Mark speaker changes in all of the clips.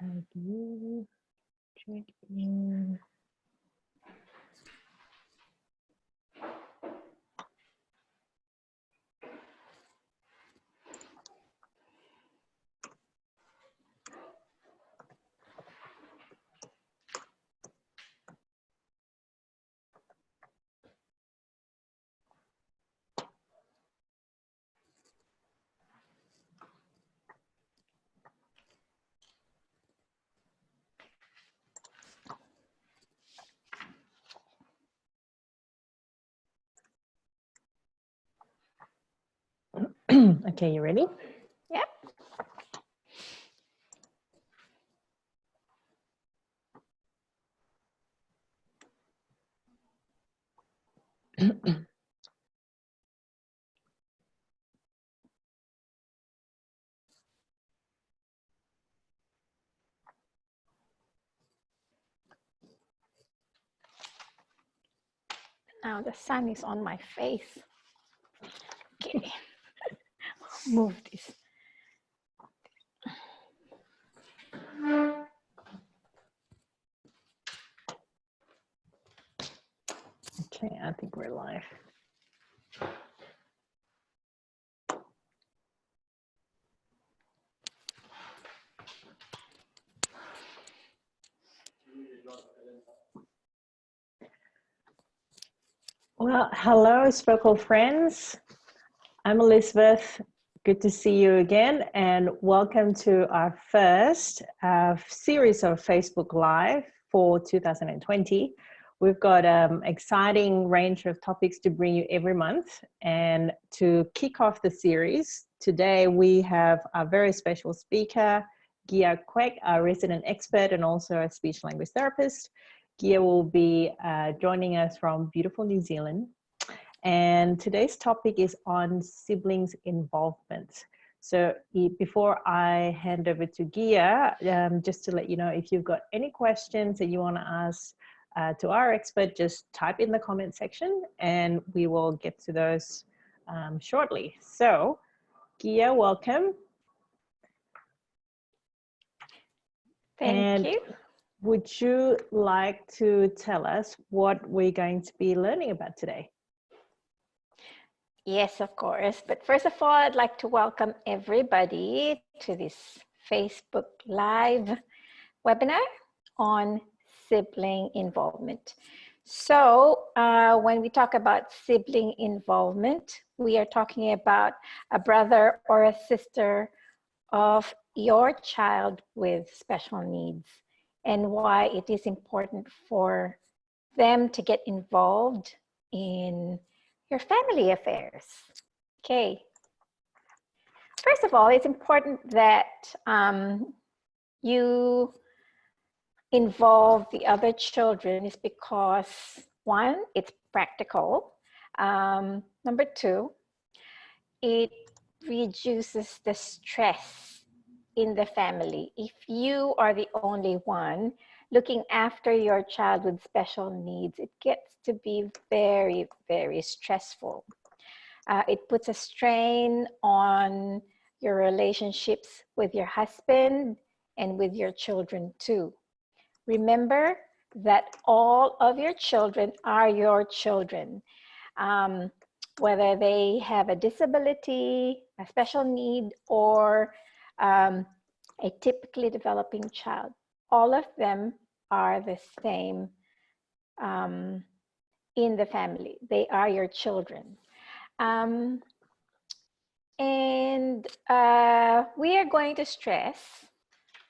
Speaker 1: Have you checked in? Okay, you ready?
Speaker 2: Yep. Now the sun is on my face. Okay, move this.
Speaker 1: Okay, I think we're live. Well, hello, Spokle friends. I'm Elizabeth. Good to see you again, and welcome to our first series of Facebook Live for 2020. We've got an exciting range of topics to bring you every month, and to kick off the series, today we have a very special speaker, Gia Kuek, our resident expert and also a speech language therapist. Gia will be joining us from beautiful New Zealand. And today's topic is on siblings involvement. So before I hand over to Gia, just to let you know, if you've got any questions that you want to ask to our expert, just type in the comment section and we will get to those shortly. So Gia, welcome.
Speaker 2: Thank you.
Speaker 1: Would you like to tell us what we're going to be learning about today?
Speaker 2: Yes, of course. But first of all, I'd like to welcome everybody to this Facebook Live webinar on sibling involvement. So when we talk about sibling involvement, we are talking about a brother or a sister of your child with special needs and why it is important for them to get involved in your family affairs. Okay. First of all, it's important that you involve the other children is because, one, it's practical. Number two, it reduces the stress in the family. If you are the only one looking after your child with special needs, it gets to be very, very stressful. It puts a strain on your relationships with your husband and with your children too. Remember that all of your children are your children. Whether they have a disability, a special need, or a typically developing child, all of them are the same in the family. They are your children. And we are going to stress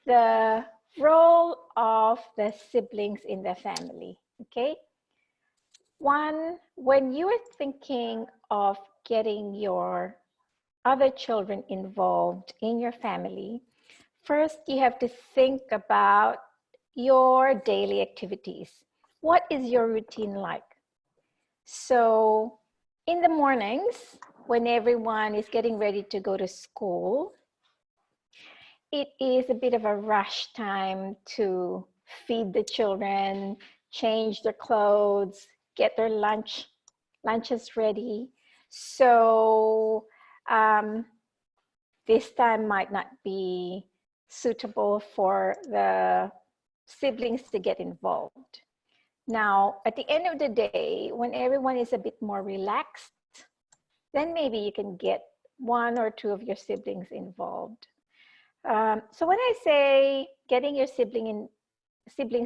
Speaker 2: the role of the siblings in the family, okay? One, when you are thinking of getting your other children involved in your family, first you have to think about your daily activities. What is your routine like? So in the mornings, when everyone is getting ready to go to school, it is a bit of a rush time to feed the children, change their clothes, get their lunches ready. So this time might not be suitable for the siblings to get involved. Now, at the end of the day, when everyone is a bit more relaxed, then maybe you can get one or two of your siblings involved. So when I say getting your siblings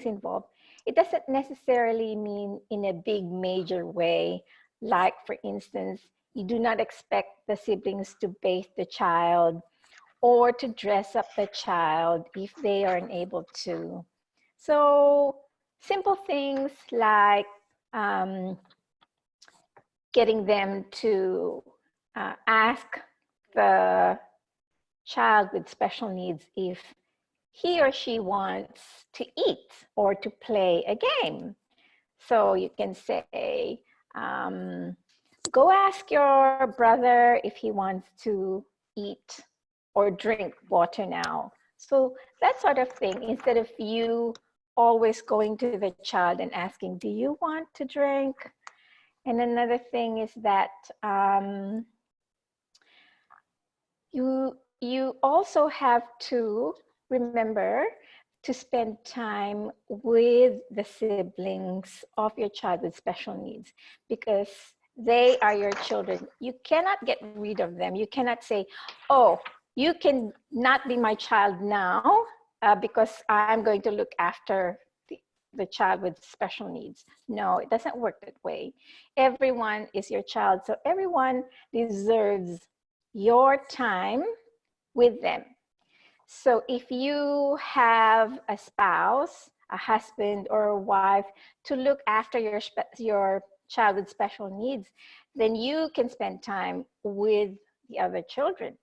Speaker 2: involved, it doesn't necessarily mean in a big major way. Like, for instance, you do not expect the siblings to bathe the child or to dress up the child if they are unable to. So simple things like getting them to ask the child with special needs if he or she wants to eat or to play a game. So you can say, go ask your brother if he wants to eat or drink water now. So that sort of thing, instead of you always going to the child and asking, do you want to drink? And another thing is that you also have to remember to spend time with the siblings of your child with special needs, because they are your children. You cannot get rid of them. You cannot say, oh, you can not be my child now because I'm going to look after the child with special needs. No, it doesn't work that way. Everyone is your child, so everyone deserves your time with them. So if you have a spouse, a husband or a wife to look after your child with special needs, then you can spend time with the other children.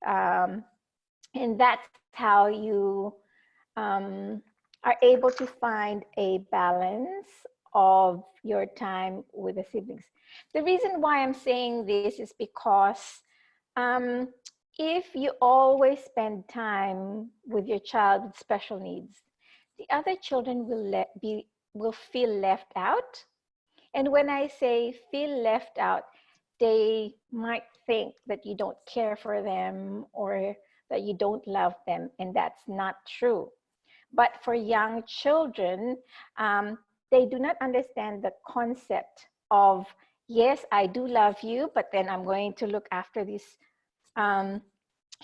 Speaker 2: And that's how you are able to find a balance of your time with the siblings. The reason why I'm saying this is because if you always spend time with your child with special needs, the other children will feel left out. And when I say feel left out, they might think that you don't care for them or that you don't love them, and that's not true. But for young children, they do not understand the concept of, yes, I do love you, but then I'm going to look after this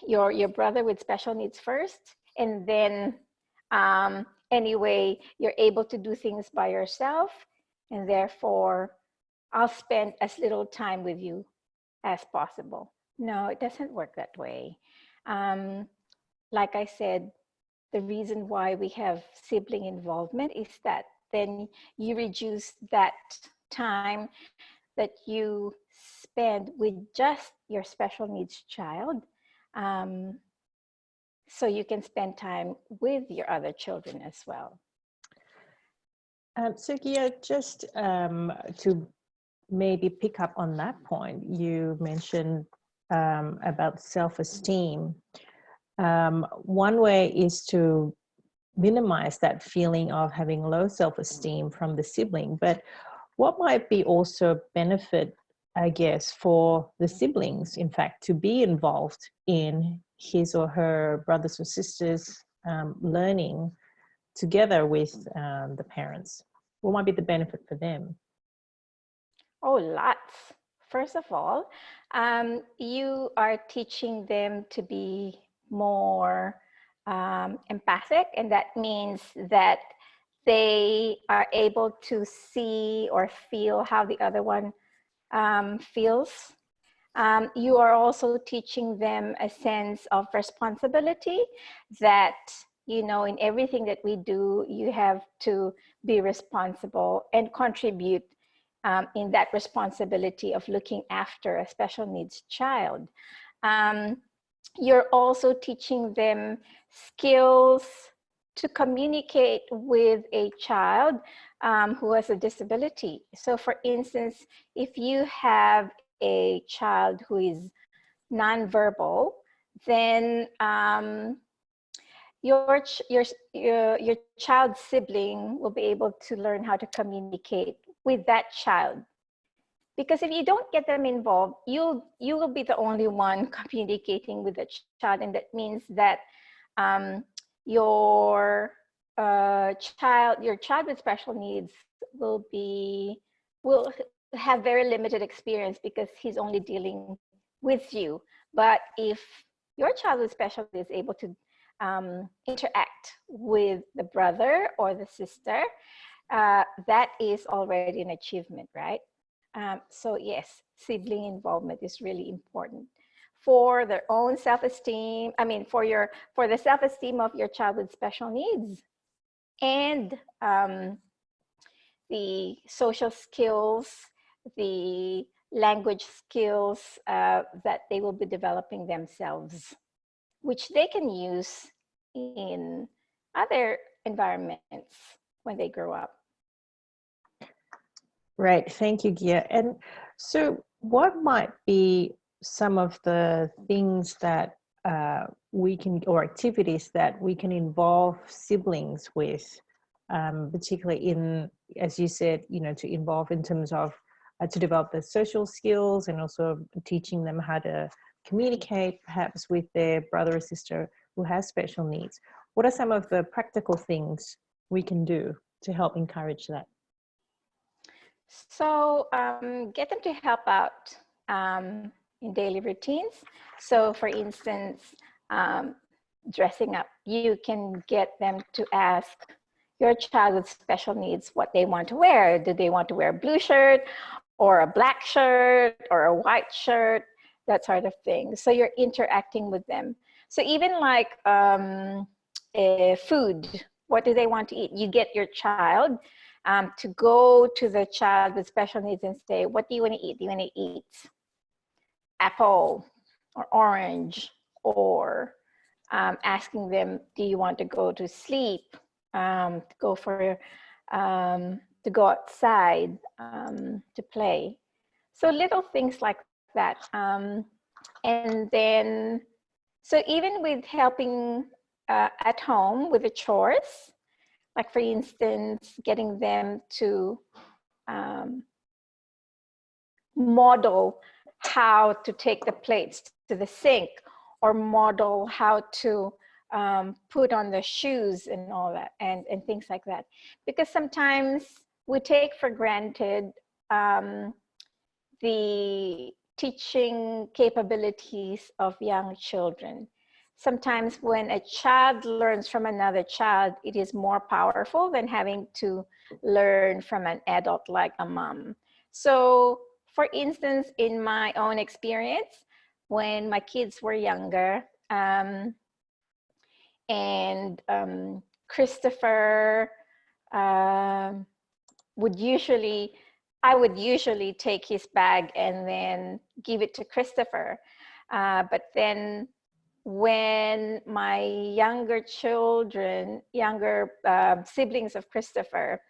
Speaker 2: your brother with special needs first, and then anyway you're able to do things by yourself, and therefore I'll spend as little time with you as possible. No, it doesn't work that way. Like I said, the reason why we have sibling involvement is that then you reduce that time that you spend with just your special needs child, so you can spend time with your other children as well.
Speaker 1: So Gia, just to maybe pick up on that point, you mentioned about self-esteem. One way is to minimize that feeling of having low self-esteem from the sibling, but what might be also benefit, I guess, for the siblings, in fact, to be involved in his or her brothers or sisters learning together with the parents? What might be the benefit for them?
Speaker 2: Oh, lots. First of all, you are teaching them to be more empathic, and that means that they are able to see or feel how the other one feels. You are also teaching them a sense of responsibility, that, you know, in everything that we do, you have to be responsible and contribute in that responsibility of looking after a special needs child. You're also teaching them skills to communicate with a child who has a disability. So for instance, if you have a child who is nonverbal, then your child's sibling will be able to learn how to communicate with that child. Because if you don't get them involved, you will be the only one communicating with the child, and that means that your child with special needs will have very limited experience because he's only dealing with you. But if your child with special needs is able to interact with the brother or the sister, that is already an achievement, right? So yes, sibling involvement is really important for their own self-esteem. I mean, for the self-esteem of your child with special needs, and the social skills, the language skills that they will be developing themselves, which they can use in other environments when they grow up.
Speaker 1: Right, thank you, Gia. And so what might be some of the things that we can, or activities that we can involve siblings with, particularly in, as you said, you know, to involve in terms of to develop their social skills and also teaching them how to communicate perhaps with their brother or sister who has special needs. What are some of the practical things we can do to help encourage that?
Speaker 2: So get them to help out in daily routines. So for instance, dressing up, you can get them to ask your child with special needs what they want to wear. Do they want to wear a blue shirt or a black shirt or a white shirt? That sort of thing. So you're interacting with them. So even like food, what do they want to eat? You get your child to go to the child with special needs and say, what do you want to eat? Do you want to eat apple or orange? Or asking them, do you want to go to sleep? To go outside to play. So little things like that. And then, so even with helping at home with the chores, like for instance, getting them to model how to take the plates to the sink, or model how to put on the shoes and all that, and things like that. Because sometimes we take for granted the teaching capabilities of young children. Sometimes when a child learns from another child, it is more powerful than having to learn from an adult like a mom. So for instance, in my own experience, when my kids were younger, and Christopher I would usually take his bag and then give it to Christopher. But then when my younger siblings of Christopher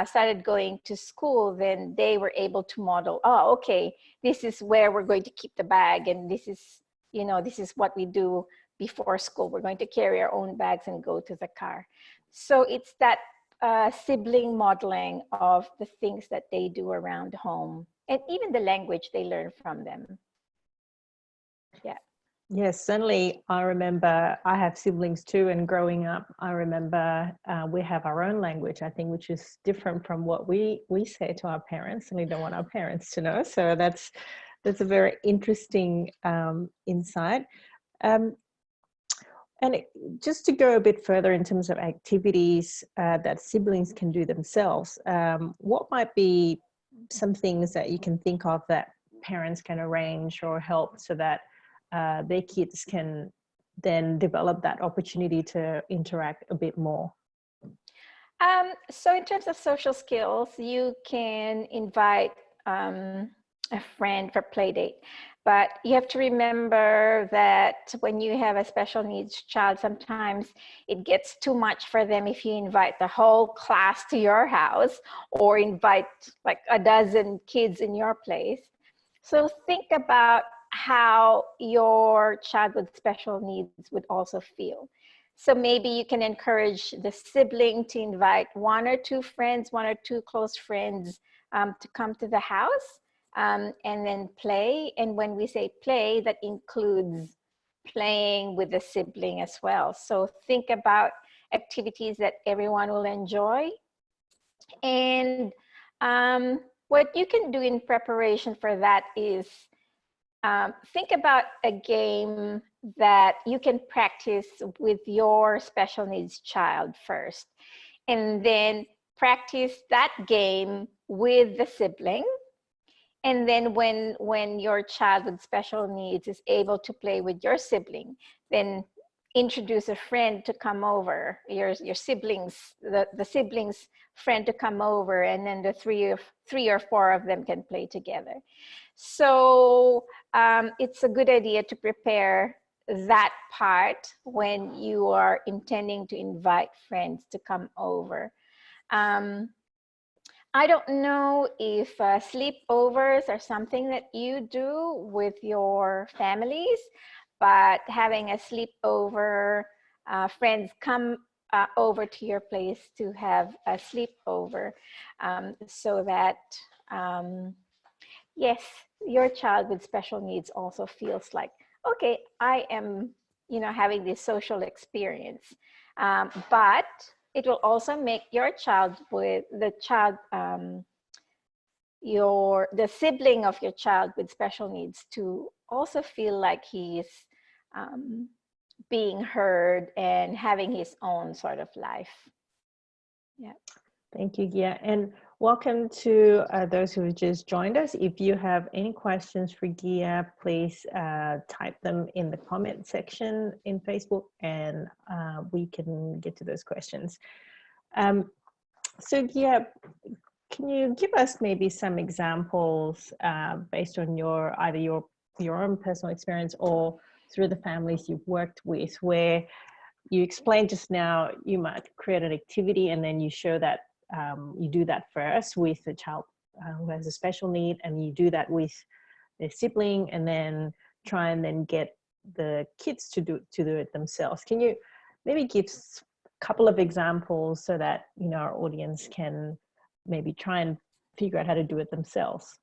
Speaker 2: started going to school, then they were able to model, oh, okay, this is where we're going to keep the bag, and this is, you know, this is what we do before school. We're going to carry our own bags and go to the car. So it's that sibling modeling of the things that they do around home, and even the language they learn from them. Yeah.
Speaker 1: Yes, certainly. I remember I have siblings too, and growing up, I remember we have our own language, I think, which is different from what we say to our parents, and we don't want our parents to know. So that's a very interesting insight. And just to go a bit further in terms of activities that siblings can do themselves, what might be some things that you can think of that parents can arrange or help so that their kids can then develop that opportunity to interact a bit more?
Speaker 2: So in terms of social skills, you can invite a friend for play date. But you have to remember that when you have a special needs child, sometimes it gets too much for them if you invite the whole class to your house or invite like a dozen kids in your place. So think about how your child with special needs would also feel. So maybe you can encourage the sibling to invite one or two close friends to come to the house and then play. And when we say play, that includes playing with the sibling as well. So think about activities that everyone will enjoy. And what you can do in preparation for that is think about a game that you can practice with your special needs child first, and then practice that game with the sibling. And then when your child with special needs is able to play with your sibling, then introduce a friend to come over, your siblings, the siblings friend to come over, and then the three or four of them can play together. So it's a good idea to prepare that part when you are intending to invite friends to come over. I don't know if sleepovers are something that you do with your families, but having a sleepover, friends come over to your place to have a sleepover, so that, yes, your child with special needs also feels like, okay, I am, having this social experience. But it will also make your child with the sibling of your child with special needs to also feel like he's being heard and having his own sort of life. Yeah.
Speaker 1: Thank you, Gia. And welcome to those who have just joined us. If you have any questions for Gia, please type them in the comment section in Facebook, and we can get to those questions. So Gia, can you give us maybe some examples based on either your own personal experience or through the families you've worked with, where you explained just now you might create an activity and then you show that you do that first with a child who has a special need, and you do that with their sibling, and then try and then get the kids to do it themselves. Can you maybe give a couple of examples so that our audience can maybe try and figure out how to do it themselves?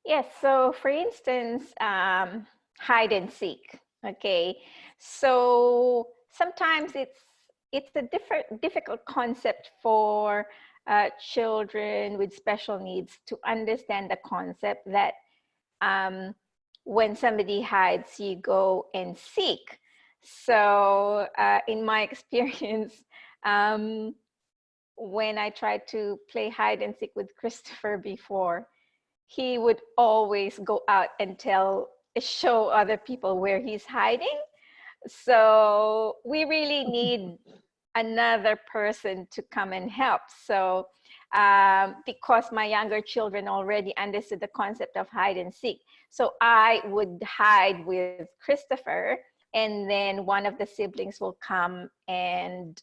Speaker 2: Yes. So for instance, hide and seek. Okay. So sometimes it's a difficult concept for children with special needs to understand the concept that when somebody hides, you go and seek. So in my experience, when I tried to play hide and seek with Christopher before, he would always go out and show other people where he's hiding. So we really need another person to come and help. So because my younger children already understood the concept of hide and seek, so I would hide with Christopher, and then one of the siblings will come and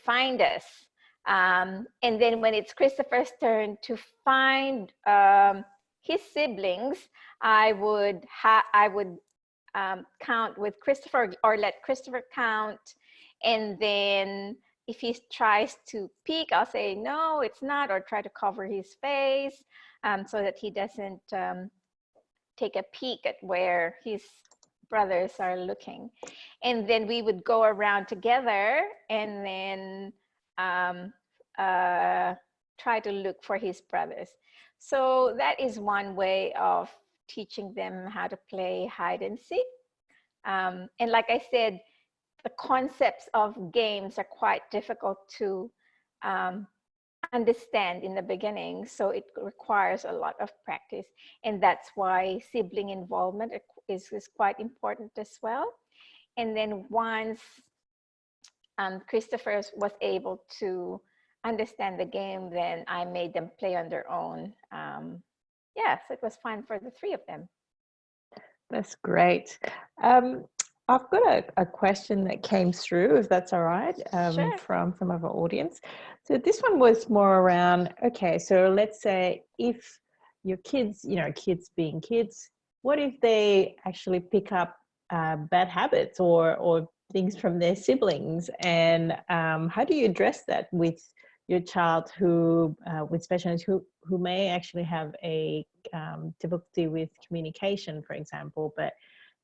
Speaker 2: find us. And then when it's Christopher's turn to find his siblings, I would count with Christopher, or let Christopher count. And then if he tries to peek, I'll say, no, it's not, or try to cover his face so that he doesn't take a peek at where his brothers are looking. And then we would go around together and then try to look for his brothers. So that is one way of teaching them how to play hide and seek. And like I said, the concepts of games are quite difficult to understand in the beginning, so it requires a lot of practice, and that's why sibling involvement is quite important as well. And then once Christopher was able to understand the game, then I made them play on their own. Yeah, so it was fun for the three of them.
Speaker 1: That's great. I've got a question that came through, if that's all right,
Speaker 2: Sure.
Speaker 1: from some of our audience. So this one was more around, okay, so let's say if your kids, kids being kids, what if they actually pick up bad habits or things from their siblings? And how do you address that with your child who, with special needs, who may actually have a difficulty with communication, for example, but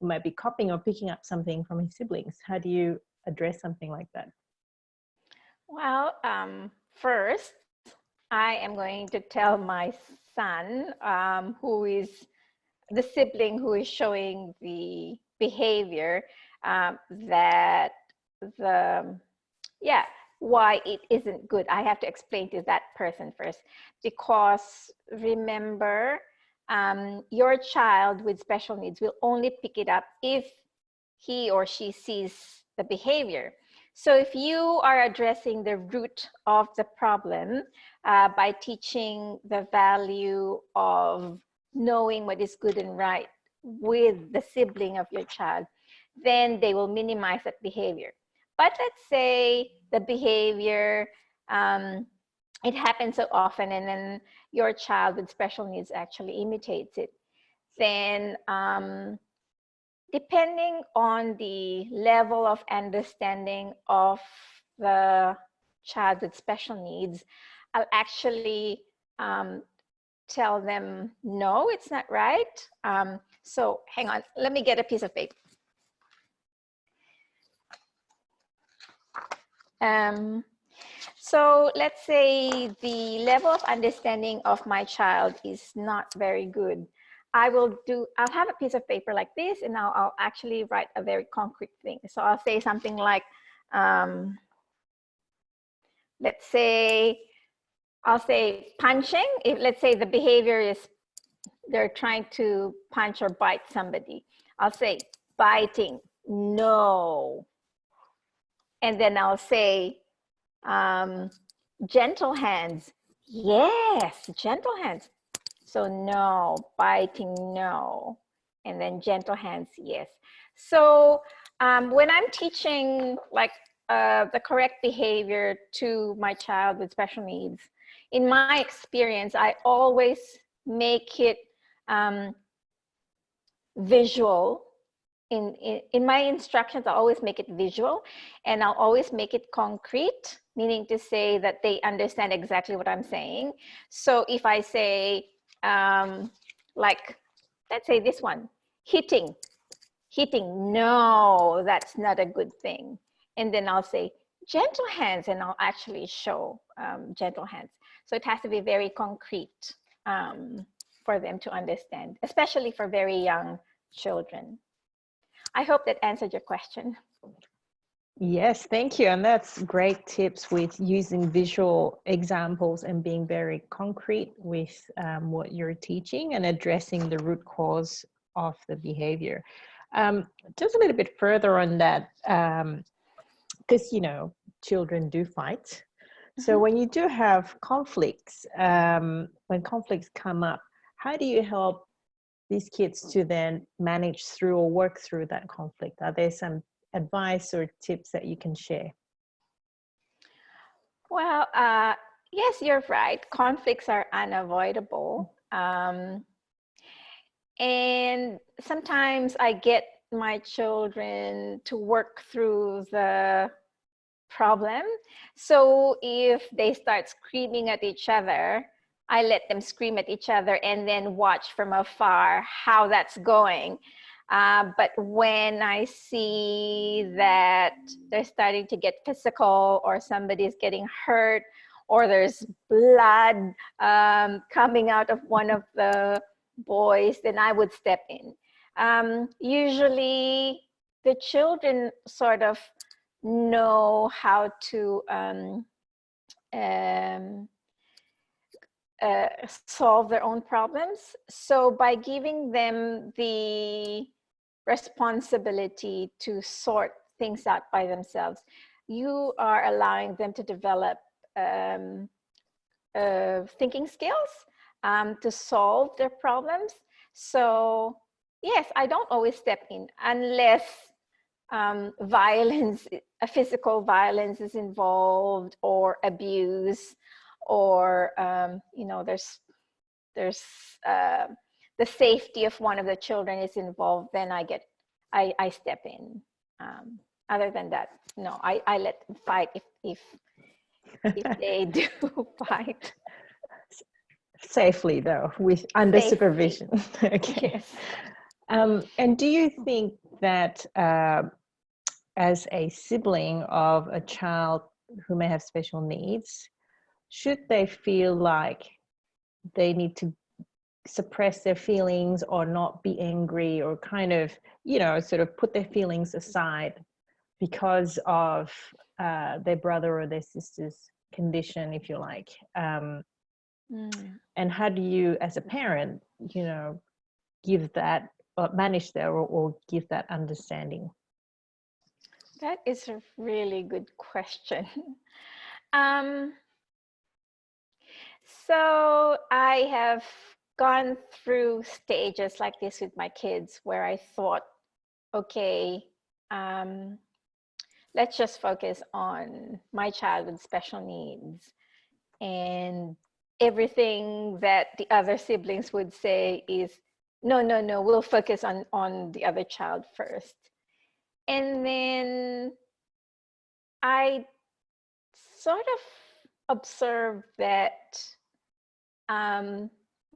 Speaker 1: who might be copying or picking up something from his siblings? How do you address something like that?
Speaker 2: Well, first, I am going to tell my son, who is the sibling who is showing the behavior, that why it isn't good. I have to explain to that person first, because remember, your child with special needs will only pick it up if he or she sees the behavior. So if you are addressing the root of the problem by teaching the value of knowing what is good and right with the sibling of your child, then they will minimize that behavior. But let's say the behavior, it happens so often, and then your child with special needs actually imitates it. Then depending on the level of understanding of the child with special needs, I'll actually tell them, no, it's not right. So hang on, let me get a piece of paper. So let's say the level of understanding of my child is not very good. I'll have a piece of paper like this, and I'll actually write a very concrete thing. So I'll say something like, let's say, I'll say punching. If let's say the behavior is they're trying to punch or bite somebody, I'll say biting, no. And then I'll say gentle hands, yes, gentle hands. So no, biting, no. And then gentle hands, yes. So when I'm teaching like the correct behavior to my child with special needs, in my experience, I always make it visual. In my instructions, I always make it visual, and I'll always make it concrete, meaning to say that they understand exactly what I'm saying. So if I say, like, let's say this one, hitting, no, that's not a good thing. And then I'll say gentle hands, and I'll actually show gentle hands. So it has to be very concrete for them to understand, especially for very young children. I hope that answered your question.
Speaker 1: Yes, thank you. And that's great tips with using visual examples and being very concrete with what you're teaching and addressing the root cause of the behavior. Just a little bit further on that, because, you know, children do fight. So when you do have conflicts, when conflicts come up, how do you help these kids to then manage through or work through that conflict? Are there some advice or tips that you can share?
Speaker 2: Well, yes, you're right. Conflicts are unavoidable. And sometimes I get my children to work through the problem. So if they start screaming at each other, I let them scream at each other and then watch from afar how that's going. But when I see that they're starting to get physical, or somebody's getting hurt, or there's blood coming out of one of the boys, then I would step in. Usually the children sort of know how to solve their own problems. So by giving them the responsibility to sort things out by themselves, you are allowing them to develop thinking skills to solve their problems. So yes, I don't always step in unless violence, physical violence is involved, or abuse, or you know, there's the safety of one of the children is involved, then I step in. Other than that, no, I let them fight if they do fight.
Speaker 1: Safely though, with under supervision. Okay.
Speaker 2: Yes.
Speaker 1: And do you think that as a sibling of a child who may have special needs, should they feel like they need to suppress their feelings or not be angry or kind of, you know, sort of put their feelings aside because of their brother or their sister's condition, if you like? And how do you, as a parent, you know, give that or manage that or give that understanding?
Speaker 2: That is a really good question. So I have gone through stages like this with my kids where I thought, okay, let's just focus on my child with special needs, and everything that the other siblings would say is, no, no, no, we'll focus on the other child first. And then I sort of observed that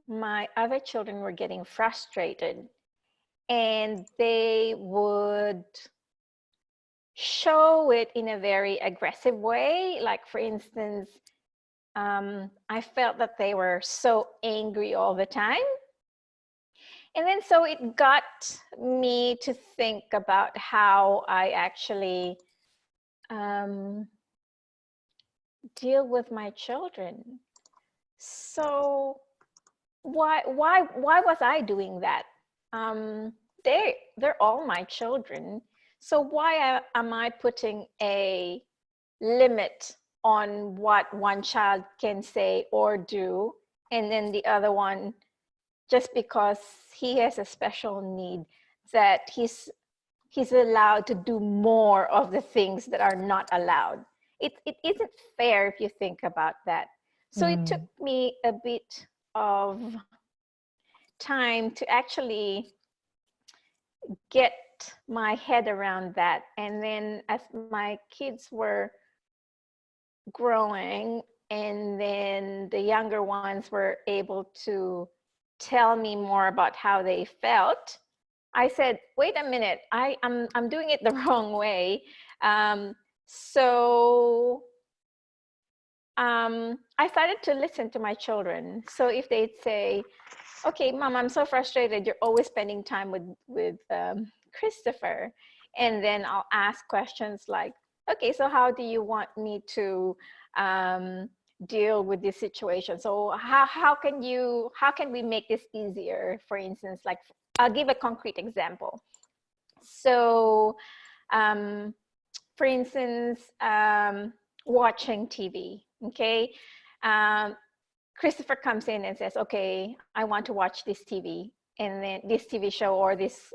Speaker 2: my other children were getting frustrated, and they would show it in a very aggressive way. Like, for instance, I felt that they were so angry all the time. And then so it got me to think about how I actually deal with my children. So why was I doing that? They're all my children. So why am I putting a limit on what one child can say or do, and then the other one, just because he has a special need, that he's allowed to do more of the things that are not allowed? It isn't fair if you think about that. So it took me a bit of time to actually get my head around that. And then as my kids were growing, and then the younger ones were able to tell me more about how they felt, I said, wait a minute, I'm doing it the wrong way. So I started to listen to my children. So if they'd say, okay, Mom, I'm so frustrated, you're always spending time with Christopher. And then I'll ask questions like, okay, so how do you want me to deal with this situation? So how can we make this easier? For instance, like, I'll give a concrete example. So for instance, watching TV, okay? Christopher comes in and says, okay, I want to watch this TV, and then this TV show or this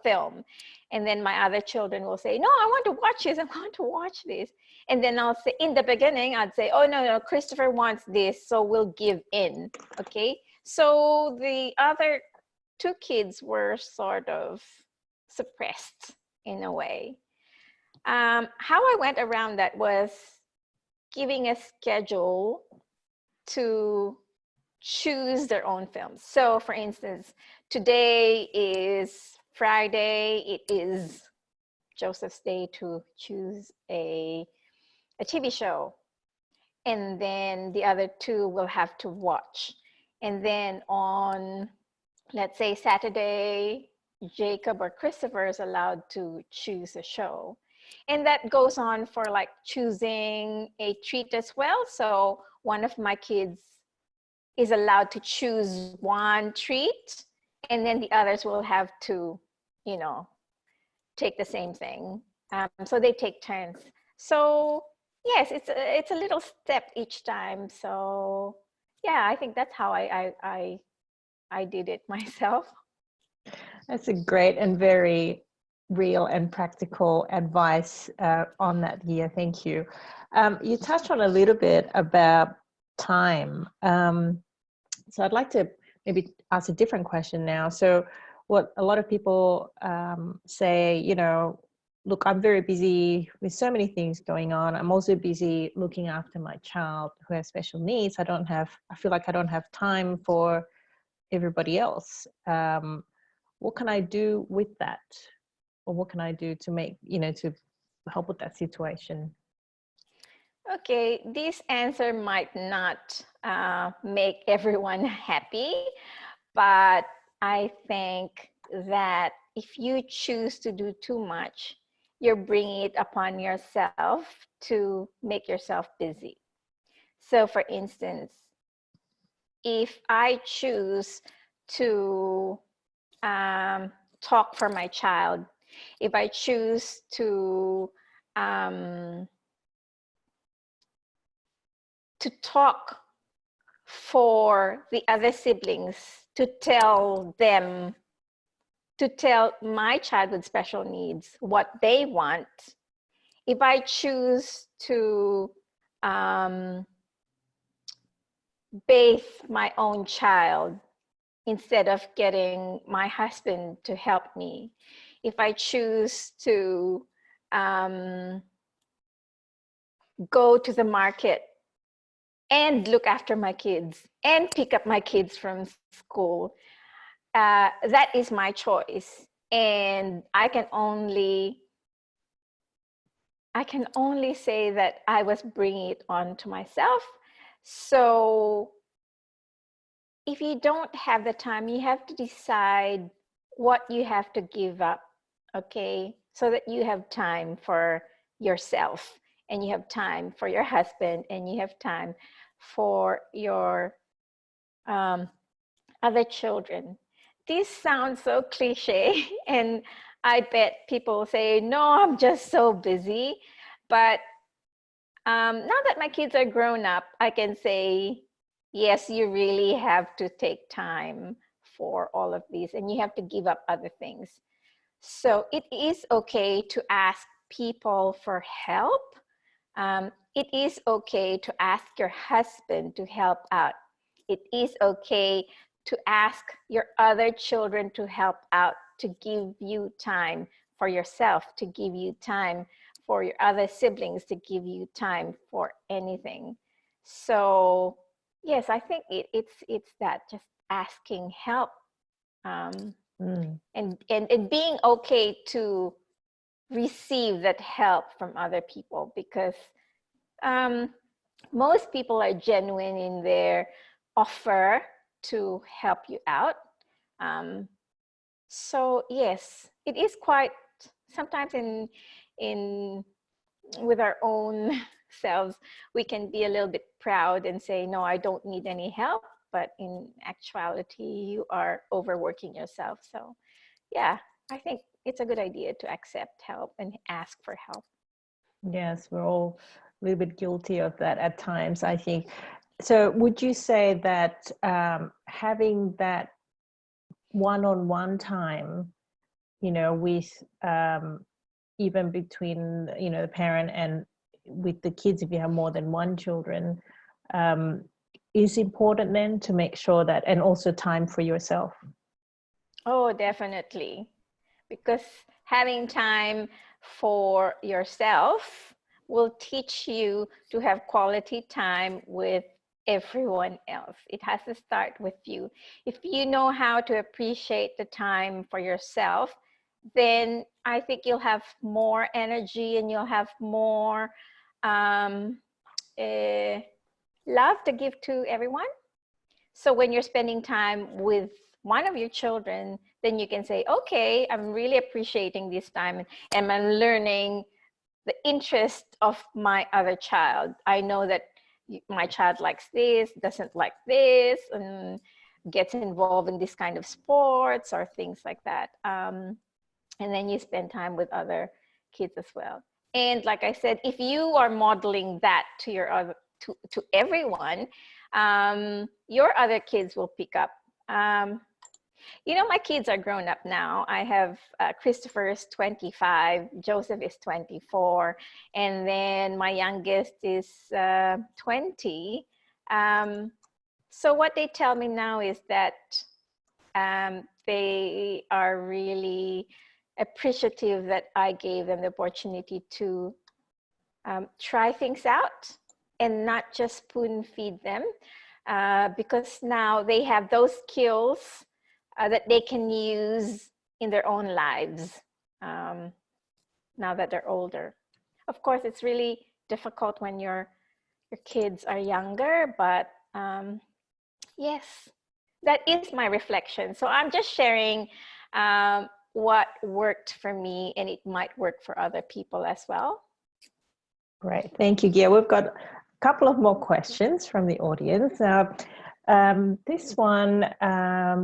Speaker 2: film. And then my other children will say, no, I want to watch this, I want to watch this. And then I'll say, in the beginning, I'd say, oh, no, no, Christopher wants this, so we'll give in, okay? So the other two kids were sort of suppressed in a way. How I went around that was giving a schedule to choose their own films. So for instance, today is Friday, it is Joseph's day to choose a TV show. And then the other two will have to watch. And then on, let's say, Saturday, Jacob or Christopher is allowed to choose a show. And that goes on for like choosing a treat as well. So one of my kids is allowed to choose one treat, and then the others will have to, you know, take the same thing. So they take turns. So yes, it's a little step each time. So yeah, I think that's how I did it myself.
Speaker 1: That's a great and very real and practical advice on that, Gia. Thank you. You touched on a little bit about time. So I'd like to maybe ask a different question now. So what a lot of people say, you know, look, I'm very busy with so many things going on. I'm also busy looking after my child who has special needs. I feel like I don't have time for everybody else. what can I do with that? Or what can I do to make, to help with that situation?
Speaker 2: Okay, this answer might not make everyone happy, but I think that if you choose to do too much, you're bringing it upon yourself to make yourself busy. So for instance, if I choose to talk for my child, if I choose to talk for the other siblings, to tell my child with special needs what they want, if I choose to bathe my own child instead of getting my husband to help me, if I choose to go to the market and look after my kids and pick up my kids from school, that is my choice. And I can only say that I was bringing it on to myself. So if you don't have the time, you have to decide what you have to give up, okay? So that you have time for yourself, and you have time for your husband, and you have time for your other children. This sounds so cliche, and I bet people say, no, I'm just so busy. But now that my kids are grown up, I can say, yes, you really have to take time for all of these, and you have to give up other things. So it is okay to ask people for help. It is okay to ask your husband to help out. It is okay to ask your other children to help out, to give you time for yourself, to give you time for your other siblings, to give you time for anything. So yes, I think it's that, just asking help, and being okay to receive that help from other people, because most people are genuine in their offer to help you out. So yes, it is quite sometimes in with our own selves, we can be a little bit proud and say, no, I don't need any help. But in actuality, you are overworking yourself. So yeah, I think it's a good idea to accept help and ask for help.
Speaker 1: Yes, we're all a little bit guilty of that at times, I think. So would you say that having that one-on-one time, with even between, the parent and with the kids, if you have more than one children, is important then to make sure that, and also time for yourself?
Speaker 2: Oh, definitely. Because having time for yourself will teach you to have quality time with everyone else. It has to start with you. If you know how to appreciate the time for yourself, then I think you'll have more energy and you'll have more love to give to everyone. So when you're spending time with one of your children, then you can say, okay, I'm really appreciating this time, and I'm learning the interest of my other child. I know that my child likes this, doesn't like this, and gets involved in this kind of sports or things like that. And then you spend time with other kids as well. And like I said, if you are modeling that to your other, to everyone, your other kids will pick up. My kids are grown up now. I have Christopher is 25, Joseph is 24, and then my youngest is 20. So what they tell me now is that they are really appreciative that I gave them the opportunity to try things out and not just spoon feed them, because now they have those skills that they can use in their own lives now that they're older. Of course, it's really difficult when your kids are younger, but yes, that is my reflection. So I'm just sharing what worked for me, and it might work for other people as well.
Speaker 1: Great, thank you, Gia. We've got a couple of more questions from the audience. This one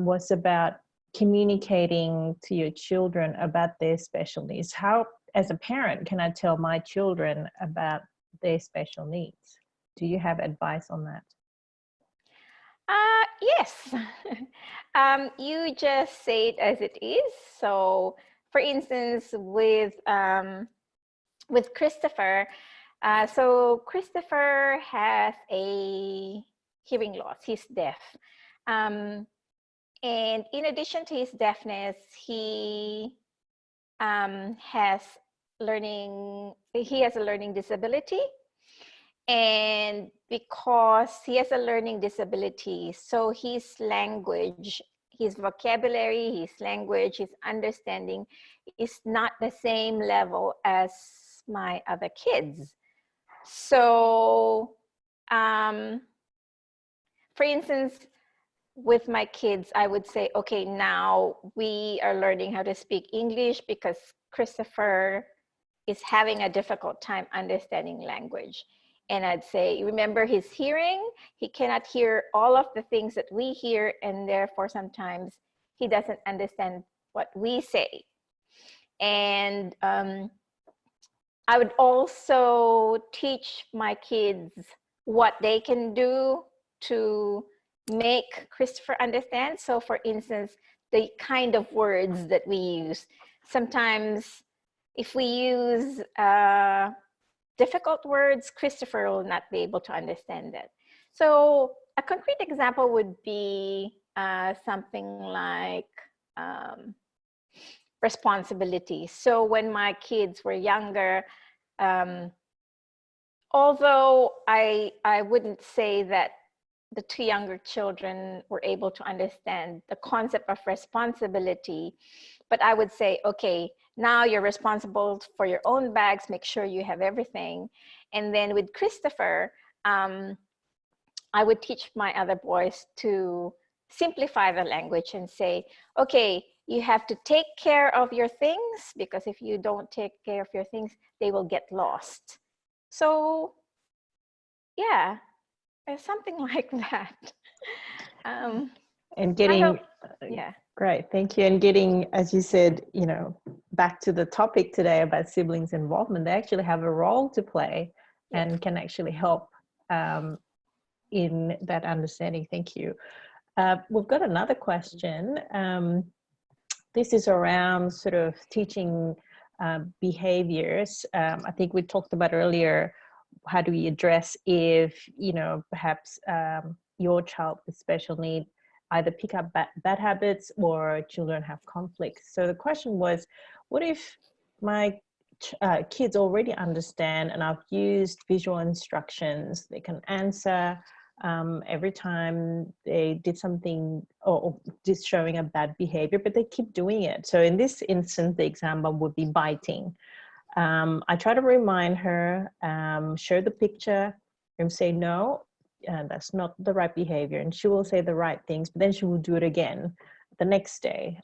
Speaker 1: was about communicating to your children about their special needs. How, as a parent, can I tell my children about their special needs? Do you have advice on that?
Speaker 2: Yes. You just say it as it is. So, for instance, with Christopher, so Christopher has a hearing loss. He's deaf. And in addition to his deafness, he has a learning disability. And because he has a learning disability, so his language, his vocabulary, his language, his understanding is not the same level as my other kids. So, for instance, with my kids, I would say, okay, now we are learning how to speak English because Christopher is having a difficult time understanding language. And I'd say, remember his hearing, he cannot hear all of the things that we hear, and therefore sometimes he doesn't understand what we say. And I would also teach my kids what they can do to make Christopher understand. So for instance, the kind of words that we use. Sometimes if we use difficult words, Christopher will not be able to understand it. So a concrete example would be something like responsibility. So when my kids were younger, although I wouldn't say that the two younger children were able to understand the concept of responsibility, but I would say, okay, now you're responsible for your own bags, make sure you have everything. And then with Christopher, I would teach my other boys to simplify the language and say, okay, you have to take care of your things, because if you don't take care of your things, they will get lost. So yeah, something like that.
Speaker 1: And getting,
Speaker 2: yeah.
Speaker 1: Great, thank you. And getting, as you said, you know, back to the topic today about siblings involvement, they actually have a role to play and can actually help in that understanding. Thank you. We've got another question. This is around sort of teaching behaviors. I think we talked about earlier, how do we address if, you know, perhaps your child with special need either pick up bad habits or children have conflicts. So the question was, what if my kids already understand and I've used visual instructions, they can answer every time they did something or just showing a bad behavior, but they keep doing it. So in this instance, the example would be biting. I try to remind her, show the picture and say, no, that's not the right behavior. And she will say the right things, but then she will do it again the next day.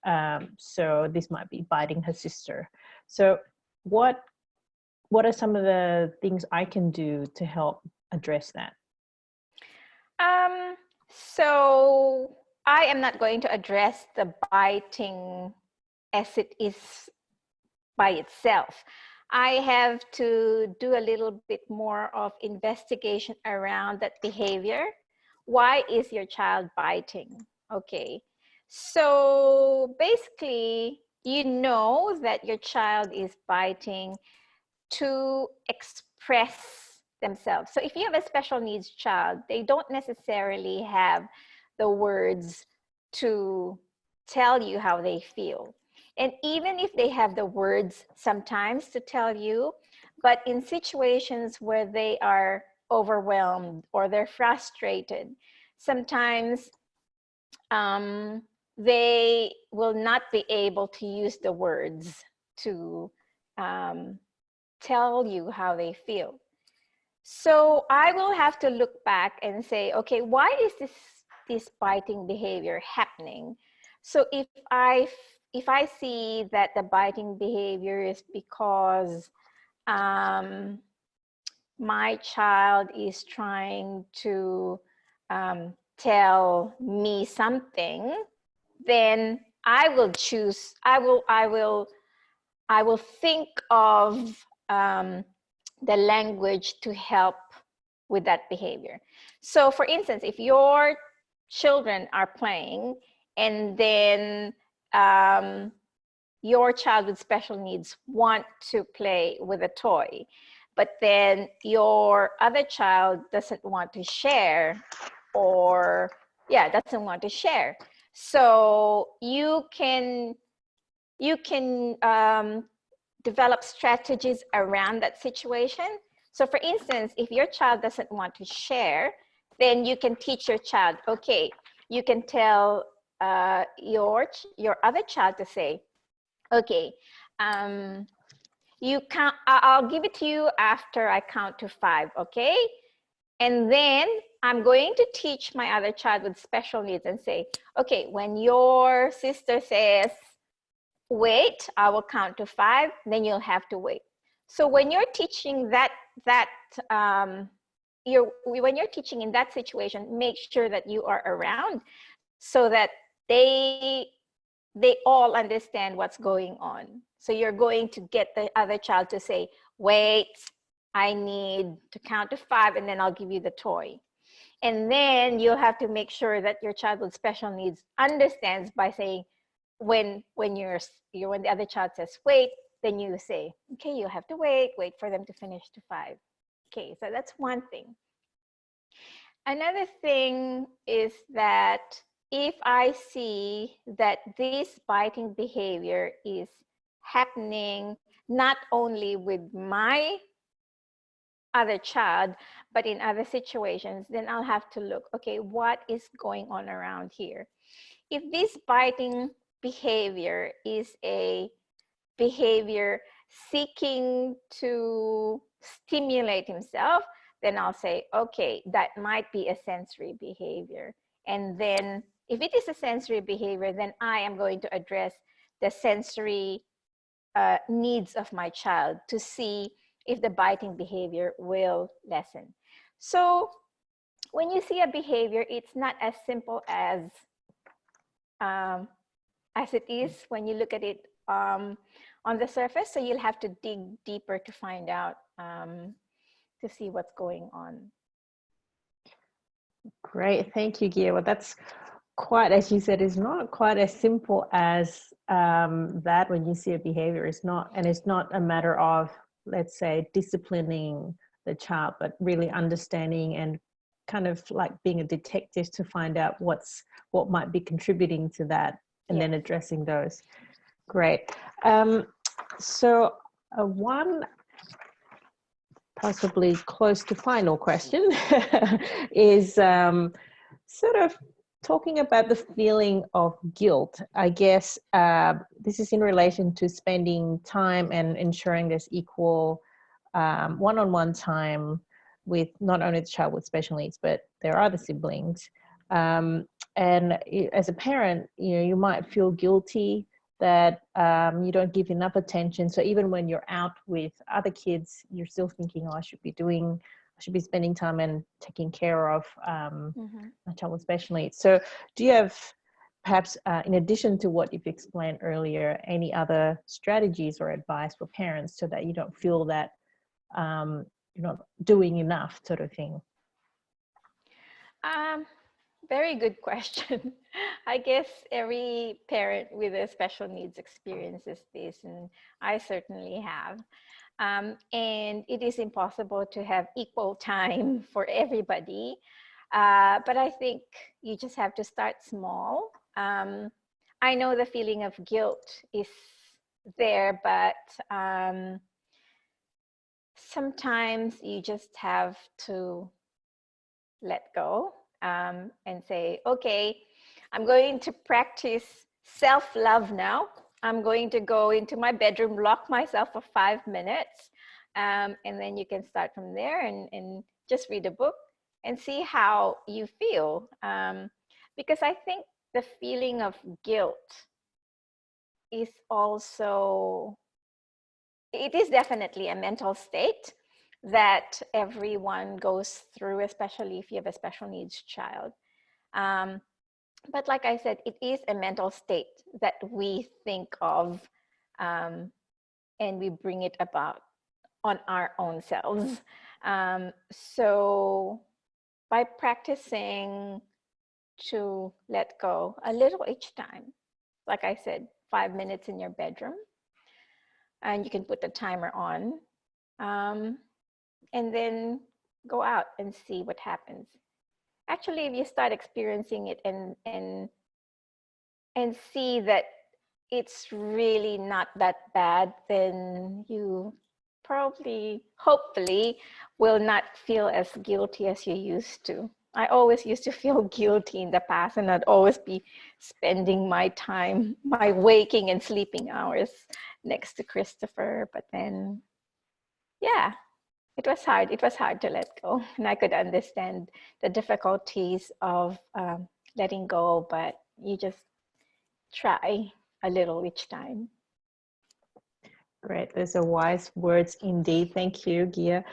Speaker 1: So this might be biting her sister. So what are some of the things I can do to help address that?
Speaker 2: So I am not going to address the biting as it is by itself. I have to do a little bit more of investigation around that behavior. Why is your child biting? Okay, so basically, you know that your child is biting to express themselves. So if you have a special needs child, they don't necessarily have the words to tell you how they feel. And even if they have the words sometimes to tell you, but in situations where they are overwhelmed or they're frustrated, sometimes they will not be able to use the words to tell you how they feel. So I will have to look back and say, okay, why is this biting behavior happening? So if I see that the biting behavior is because my child is trying to tell me something, then I will choose. I will think of the language to help with that behavior. So for instance, if your children are playing and then your child with special needs want to play with a toy, but then your other child doesn't want to share, or doesn't want to share. So you can develop strategies around that situation. So for instance, if your child doesn't want to share, then you can teach your child, okay, you can tell your other child to say, okay, you count, I'll give it to you after I count to 5, okay? And then I'm going to teach my other child with special needs and say, okay, when your sister says, wait, I will count to 5, then you'll have to wait. So when you're teaching when you're teaching in that situation, make sure that you are around so that they all understand what's going on. So you're going to get the other child to say, wait, I need to count to 5 and then I'll give you the toy. And then you'll have to make sure that your child with special needs understands by saying, when the other child says wait, then you say, okay, you have to wait for them to finish to 5. Okay, so that's one thing. Another thing is that if I see that this biting behavior is happening not only with my other child, but in other situations, then I'll have to look, okay, what is going on around here? If this biting behavior is a behavior seeking to stimulate himself, then I'll say, okay, that might be a sensory behavior. And then if it is a sensory behavior, then I am going to address the sensory needs of my child to see if the biting behavior will lessen. So when you see a behavior, it's not as simple as it is when you look at it on the surface. So you'll have to dig deeper to find out, to see what's going on.
Speaker 1: Great, thank you, Gia. Well, that's quite, as you said, is not quite as simple as that. When you see a behavior, it's not a matter of, let's say, disciplining the child, but really understanding and kind of like being a detective to find out what might be contributing to that, and then addressing those. Great. So one possibly close to final question is sort of talking about the feeling of guilt. I guess this is in relation to spending time and ensuring there's equal one-on-one time with not only the child with special needs, but their other siblings. And as a parent, you might feel guilty that you don't give enough attention. So even when you're out with other kids, you're still thinking, oh, I should be spending time and taking care of my child with special needs. So do you have, perhaps in addition to what you've explained earlier, any other strategies or advice for parents so that you don't feel that you're not doing enough, sort of thing?
Speaker 2: Very good question. I guess every parent with a special needs experiences this, and I certainly have. And it is impossible to have equal time for everybody. But I think you just have to start small. I know the feeling of guilt is there, but sometimes you just have to let go and say, okay, I'm going to practice self-love now. I'm going to go into my bedroom, lock myself for 5 minutes, and then you can start from there and just read a book and see how you feel. Because I think the feeling of guilt is also, it is definitely a mental state that everyone goes through, especially if you have a special needs child. But like I said, it is a mental state that we think of, and we bring it about on our own selves. So by practicing to let go a little each time, like I said, 5 minutes in your bedroom, and you can put the timer on, and then go out and see what happens. Actually, if you start experiencing it and see that it's really not that bad, then you probably, hopefully, will not feel as guilty as you used to. I always used to feel guilty in the past, and I'd always be spending my time, my waking and sleeping hours next to Christopher. But then, yeah, it was hard. It was hard to let go. And I could understand the difficulties of letting go, but you just try a little each time.
Speaker 1: Great. Those are wise words indeed. Thank you, Gia.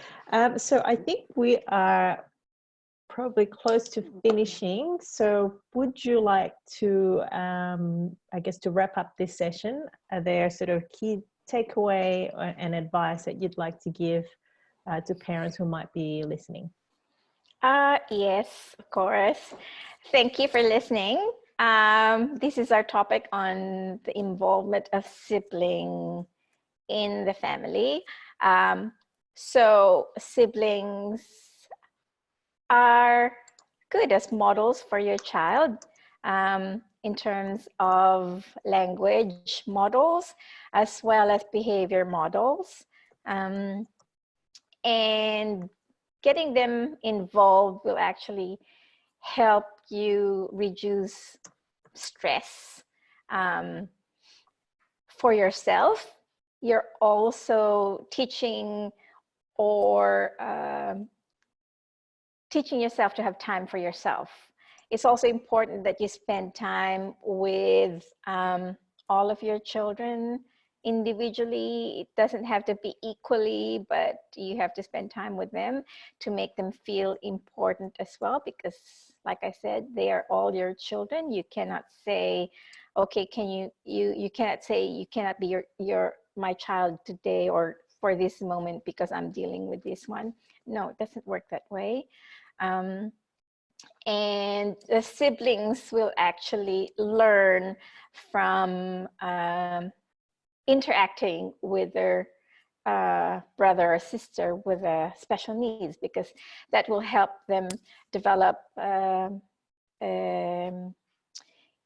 Speaker 1: So I think we are probably close to finishing. So would you like to, I guess, to wrap up this session, are there sort of key takeaway and advice that you'd like to give to parents who might be listening?
Speaker 2: Yes, of course. Thank you for listening. This is our topic on the involvement of sibling in the family. So siblings are good as models for your child in terms of language models as well as behavior models. And getting them involved will actually help you reduce stress for yourself. You're also teaching teaching yourself to have time for yourself. It's also important that you spend time with all of your children individually. It doesn't have to be equally, but you have to spend time with them to make them feel important as well, because like I said, they are all your children. You cannot say, okay, you cannot say you cannot be my child today or for this moment because I'm dealing with this one. No, it doesn't work that way. And the siblings will actually learn from interacting with their brother or sister with special needs, because that will help them develop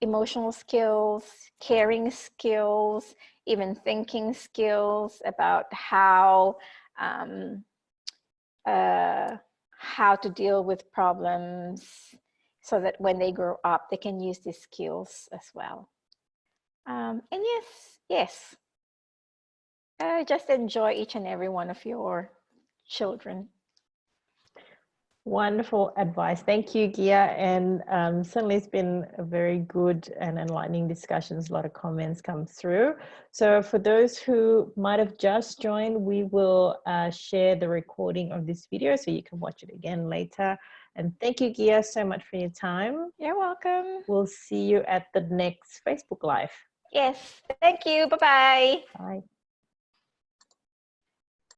Speaker 2: emotional skills, caring skills, even thinking skills about how to deal with problems, so that when they grow up, they can use these skills as well. And yes, just enjoy each and every one of your children.
Speaker 1: Wonderful advice. Thank you, Gia. And certainly it's been a very good and enlightening discussions. A lot of comments come through. So for those who might have just joined, we will share the recording of this video so you can watch it again later. And thank you, Gia, so much for your time.
Speaker 2: You're welcome.
Speaker 1: We'll see you at the next Facebook Live.
Speaker 2: Yes, thank you. Bye-bye.
Speaker 1: Bye.